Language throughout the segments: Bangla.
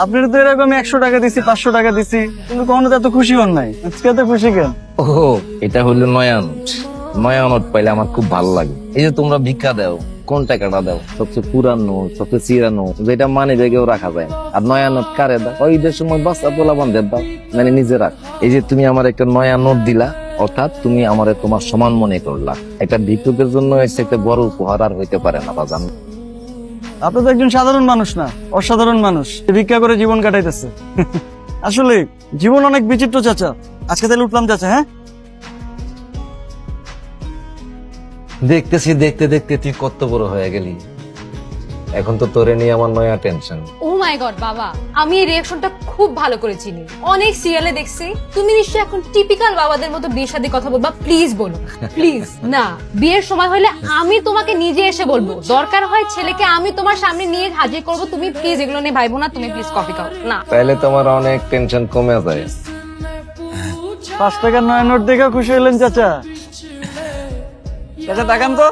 আপনার তো এরকম 100 টাকা দিছি, 500 টাকা দিছি, কিন্তু কখনো তো এত খুশি হন নাই। আজকে এত খুশি কেন? ও, এটা হলো নয়া নোট। নয়া নোট পাইলে আমার খুব ভালো লাগে। এই যে তোমরা ভিক্ষা দাও, কোন টাকাটা দাও? সবচেয়ে পুরানো, সবচেয়ে চিরানো, যেটা মানে জায়গায় রাখা যায় না। আর নয়া নোট কারে দাও? ওই ঈদের সময় বাচ্চা পোলা বান্ধব দাও, মানে নিজে রাখ। এই যে তুমি আমার একটা নয়া নোট দিলা, অর্থাৎ তুমি আমারে তোমার সমান মনে করলা। একটা ভিক্ষুকের জন্য এসে একটা বড় উপহার আর হইতে পারে না বাজান। আপনি তো একজন সাধারণ মানুষ না, অসাধারণ মানুষ, ভিক্ষা করে জীবন কাটাইতেছে। আসলে জীবন অনেক বিচিত্র চাচা। আজকে তাহলে উঠলাম চাচা। হ্যাঁ, দেখতেছি দেখতে দেখতে তুই কত বড় হয়ে গেলি। এখন তো তোরে নিয়ে আমার নয়া টেনশন। ও মাই গড বাবা, আমি এই রিঅ্যাকশনটা খুব ভালো করে চিনি, অনেক সিরিয়ালে দেখছি। তুমি নিশ্চয়ই এখন টিপিক্যাল বাবাদের মতো বিয়ের সাথে কথা বলবা। প্লিজ বলো, প্লিজ। না, বিয়ের সময় হলে আমি তোমাকে নিজে এসে বলবো, দরকার হয় ছেলেকে আমি তোমার সামনে নিয়ে হাজির করব। তুমি প্লিজ এগুলো নিয়ে ভাইবো না। তুমি প্লিজ কফি খাও না। তাইলে তোমার অনেক টেনশন কমে যায়। 5 টাকার নয়া নোট দেখে খুশি হলেন চাচা? চাচা তাকান তো।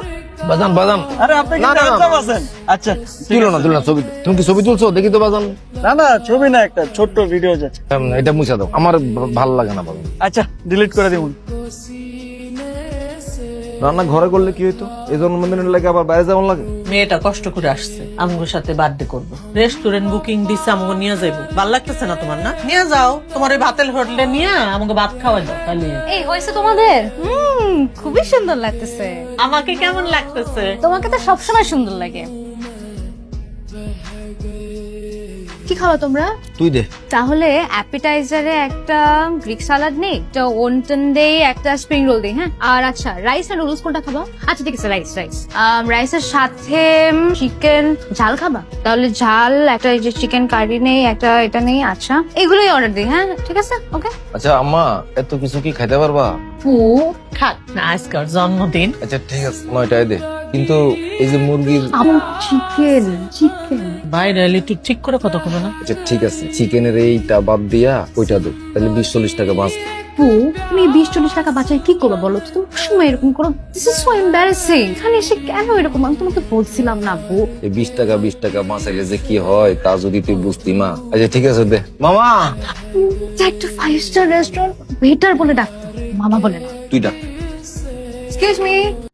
বাজান বাজান, আরে আপনি কি না, না, না। চাচা আছেন? আচ্ছা, তুলো না তুলো না ছবি। তুমি কি ছবি তুলছো? দেখি তো বাজান। না না, ছবি না, একটা ছোট্ট ভিডিও চাচা। এটা মুছা দাও, আমার ভালো লাগে না বাজান। আচ্ছা, ডিলিট করে দিবুন। রান্না ঘরে করলে কি হইতো? এই জন্মদিনের লাগে আবার বাইরে যাওয়ার লাগে। মেয়েটা কষ্ট করে আসছে আমগোর সাথে বার্থডে করবো, রেস্টুরেন্ট বুকিং দিচ্ছে, আমগো নিয়ে যাইবো। ভাল লাগতেছে না তোমার? না নিয়ে যাও, তোমার ওই ভাতের হোটেলে নিয়ে আমাকে ভাত খাওয়াই দাও। তাহলে এই হয়েছে তোমাদের? খুবই সুন্দর লাগতেছে। আমাকে কেমন লাগতেছে? তোমাকে তো সবসময় সুন্দর লাগে। কি খাও তোমরা? তুই দে। তাহলে অ্যাপিটাইজারে একটা গ্রিক সালাড নেই, একটা ওনটন দেই, একটা স্প্রিং রোল দেই। হ্যাঁ, আর আচ্ছা রাইস আর নুডলস কোনটা খাবা? আচ্ছা ঠিক আছে, রাইস। রাইসের সাথে চিকেন ঝাল খাবা? তাহলে ঝাল একটা, এই যে চিকেন কারি নেই, একটা এটা নেই। আচ্ছা, এগুলোই অর্ডার দিই। হ্যাঁ ঠিক আছে, ওকে। আচ্ছা আম্মা, এত কিছু কি খাইতে পারবা? খাক না, আজকার জন্মদিন। আচ্ছা ঠিক আছে, 9টায় দে। কিন্তু এই যে মুরগির, চিকেন বাইরে এলে একটু ঠিক করে কথা কবে না? আচ্ছা ঠিক আছে, চিকেনের এইটা বাদ দিয়া ওইটা দে, তাহলে 20-40 টাকা বাঁচ। তুমি 20-40 টাকা বাঁচাই কি করবে বলো তো? তুমি সময় এরকম করো, দিস ইজ সো এম্বারাসিং। এখানে এসে কেন এরকম? আমি তোমাকে বলছিলাম না বউ। এই 20 টাকা বাঁচাইলে যে কি হয় তা যদি তুই বুঝতি মা। আচ্ছা ঠিক আছে দে মামা। একটা 5 স্টার রেস্টুরেন্ট ওয়েটার বলে ডাকতো, মামা বলে না। তুই ডাক। Excuse me.